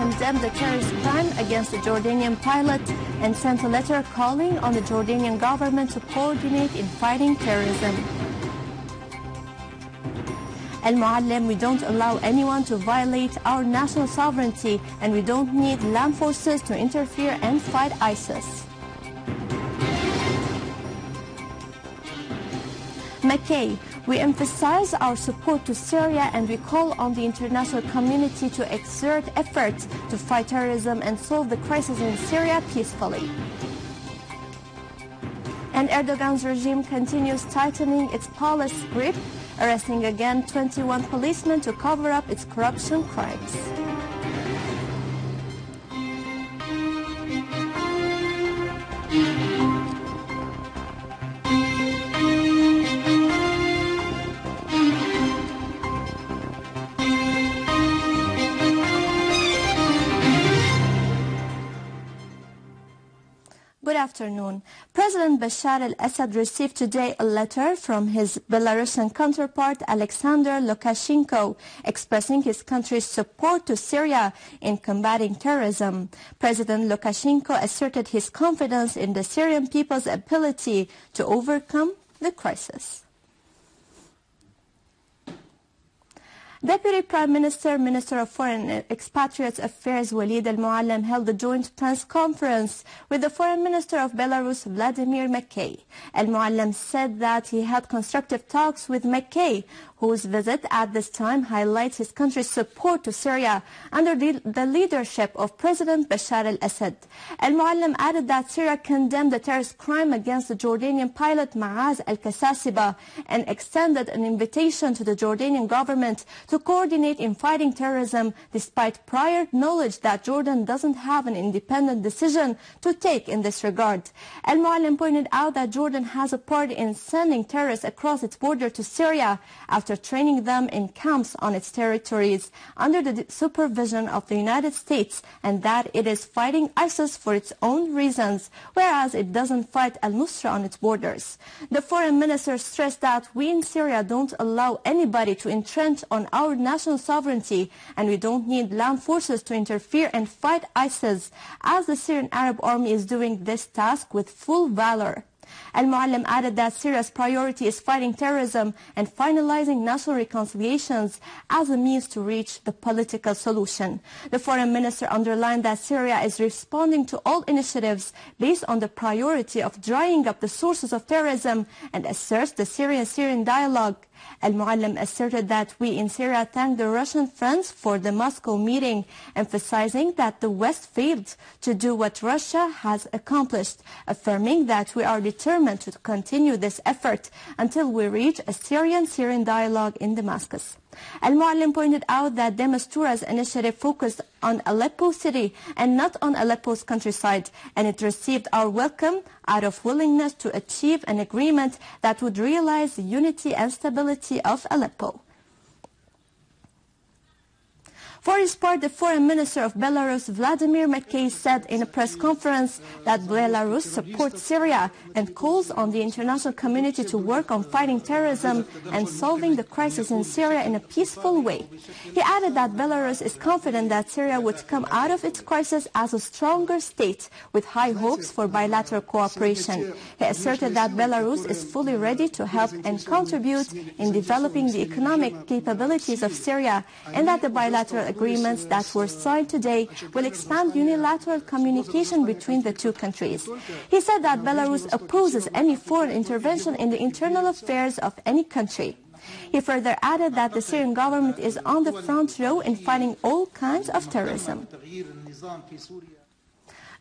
condemned the terrorist crime against the Jordanian pilot and sent a letter calling on the Jordanian government to coordinate in fighting terrorism. Al-Muallem, we don't allow anyone to violate our national sovereignty, and we don't need land forces to interfere and fight ISIS. McKay, we emphasize our support to Syria and we call on the international community to exert efforts to fight terrorism and solve the crisis in Syria peacefully. And Erdogan's regime continues tightening its police grip, arresting again 21 policemen to cover up its corruption crimes. Good afternoon. President Bashar al-Assad received today a letter from his Belarusian counterpart Alexander Lukashenko expressing his country's support to Syria in combating terrorism. President Lukashenko asserted his confidence in the Syrian people's ability to overcome the crisis. Deputy Prime Minister, Minister of Foreign Expatriates Affairs Walid Al-Muallem held a joint press conference with the Foreign Minister of Belarus, Vladimir McKay. Al-Muallem said that he had constructive talks with McKay, whose visit at this time highlights his country's support to Syria under the leadership of President Bashar al-Assad. Al-Muallem added that Syria condemned the terrorist crime against the Jordanian pilot Maaz al-Kasasiba and extended an invitation to the Jordanian government to coordinate in fighting terrorism despite prior knowledge that Jordan doesn't have an independent decision to take in this regard. Al-Muallem pointed out that Jordan has a part in sending terrorists across its border to Syria after training them in camps on its territories under the supervision of the United States, and that it is fighting ISIS for its own reasons, whereas it doesn't fight al-Nusra on its borders. The foreign minister stressed that we in Syria don't allow anybody to entrench on our national sovereignty, and we don't need land forces to interfere and fight ISIS, as the Syrian Arab army is doing this task with full valor. Al-Muallem added that Syria's priority is fighting terrorism and finalizing national reconciliations as a means to reach the political solution. The foreign minister underlined that Syria is responding to all initiatives based on the priority of drying up the sources of terrorism and asserts the Syrian dialogue. Al-Muallem asserted that we in Syria thank the Russian friends for the Moscow meeting, emphasizing that the West failed to do what Russia has accomplished, affirming that we are determined to continue this effort until we reach a Syrian dialogue in Damascus. Al-Muallem pointed out that de Mistura's initiative focused on Aleppo city and not on Aleppo's countryside, and it received our welcome out of willingness to achieve an agreement that would realize the unity and stability of Aleppo. For his part, the foreign minister of Belarus, Vladimir McKay, said in a press conference that Belarus supports Syria and calls on the international community to work on fighting terrorism and solving the crisis in Syria in a peaceful way. He added that Belarus is confident that Syria would come out of its crisis as a stronger state with high hopes for bilateral cooperation. He asserted that Belarus is fully ready to help and contribute in developing the economic capabilities of Syria, and that the bilateral agreements that were signed today will expand unilateral communication between the two countries. He said that Belarus opposes any foreign intervention in the internal affairs of any country. He further added that the Syrian government is on the front row in fighting all kinds of terrorism.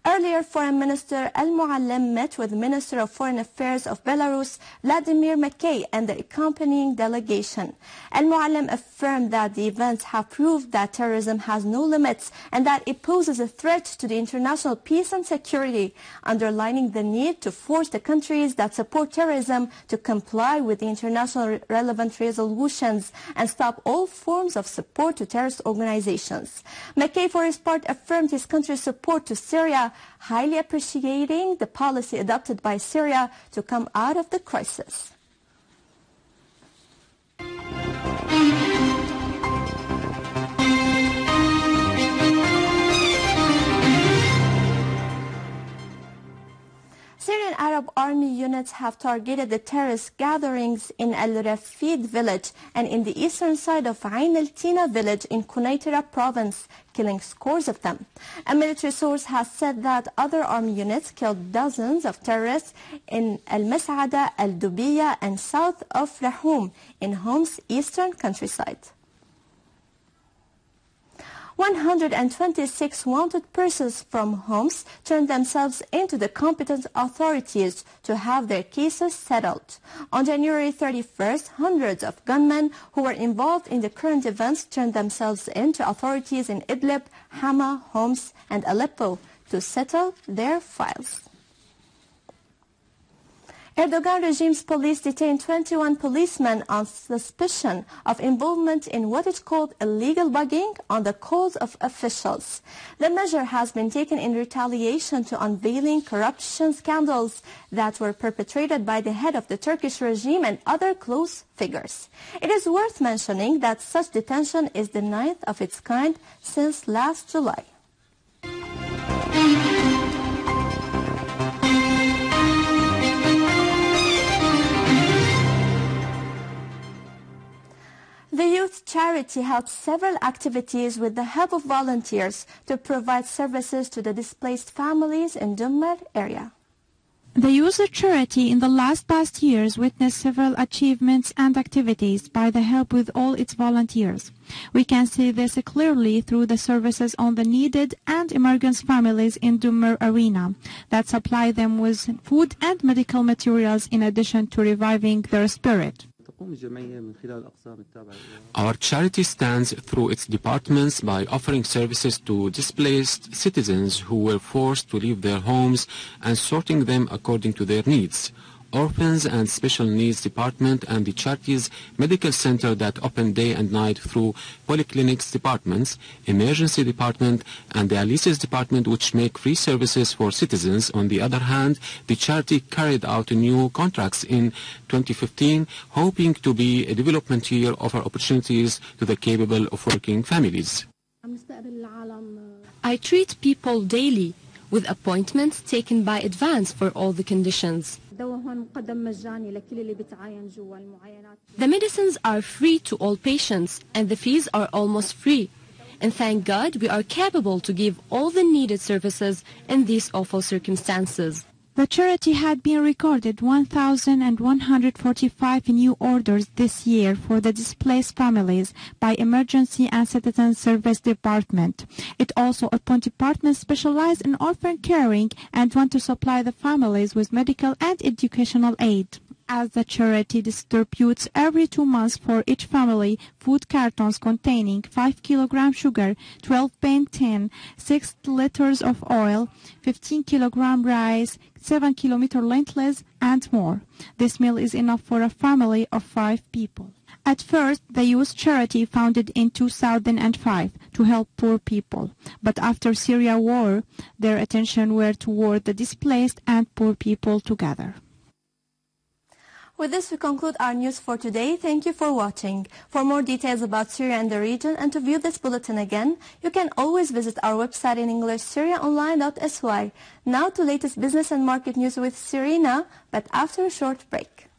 Earlier, Foreign Minister Al-Muallem met with the Minister of Foreign Affairs of Belarus, Vladimir McKay, and the accompanying delegation. Al-Muallem affirmed that the events have proved that terrorism has no limits and that it poses a threat to the international peace and security, underlining the need to force the countries that support terrorism to comply with the international relevant resolutions and stop all forms of support to terrorist organizations. McKay, for his part, affirmed his country's support to Syria, highly appreciating the policy adopted by Syria to come out of the crisis. Syrian Arab army units have targeted the terrorist gatherings in Al-Rafid village and in the eastern side of Ain al-Tina village in Quneitra province, killing scores of them. A military source has said that other army units killed dozens of terrorists in Al-Mas'ada, Al-Dubiya and south of Rahum in Hom's eastern countryside. 126 wanted persons from Homs turned themselves into the competent authorities to have their cases settled. On January 31st, hundreds of gunmen who were involved in the current events turned themselves into authorities in Idlib, Hama, Homs, and Aleppo to settle their files. Erdogan regime's police detained 21 policemen on suspicion of involvement in what is called illegal bugging on the calls of officials. The measure has been taken in retaliation to unveiling corruption scandals that were perpetrated by the head of the Turkish regime and other close figures. It is worth mentioning that such detention is the 9th of its kind since last July. The youth charity held several activities with the help of volunteers to provide services to the displaced families in Dummar area. The youth charity in the past years witnessed several achievements and activities by the help with all its volunteers. We can see this clearly through the services on the needed and emergency families in Dummar arena that supply them with food and medical materials in addition to reviving their spirit. Our charity stands through its departments by offering services to displaced citizens who were forced to leave their homes and sorting them according to their needs. Orphans and Special Needs Department and the charity's medical center that open day and night through polyclinics departments, emergency department and the dialysis department which make free services for citizens. On the other hand, the charity carried out new contracts in 2015, hoping to be a development year offer opportunities to the capable of working families. I treat people daily with appointments taken by advance for all the conditions. The medicines are free to all patients and the fees are almost free. And thank God we are capable to give all the needed services in these awful circumstances. The charity had been recorded 1,145 new orders this year for the displaced families by Emergency and Citizen Service Department. It also appointed departments specialized in orphan caring and want to supply the families with medical and educational aid. As the charity distributes every 2 months for each family food cartons containing 5 kg sugar, 12 benzene, 6 liters of oil, 15 kg rice, 7 km lentils, and more. This meal is enough for a family of 5 people. At first, the youth charity founded in 2005 to help poor people. But after Syria war, their attention were toward the displaced and poor people together. With this, we conclude our news for today. Thank you for watching. For more details about Syria and the region and to view this bulletin again, you can always visit our website in English, syriaonline.sy. Now to latest business and market news with Serena, but after a short break.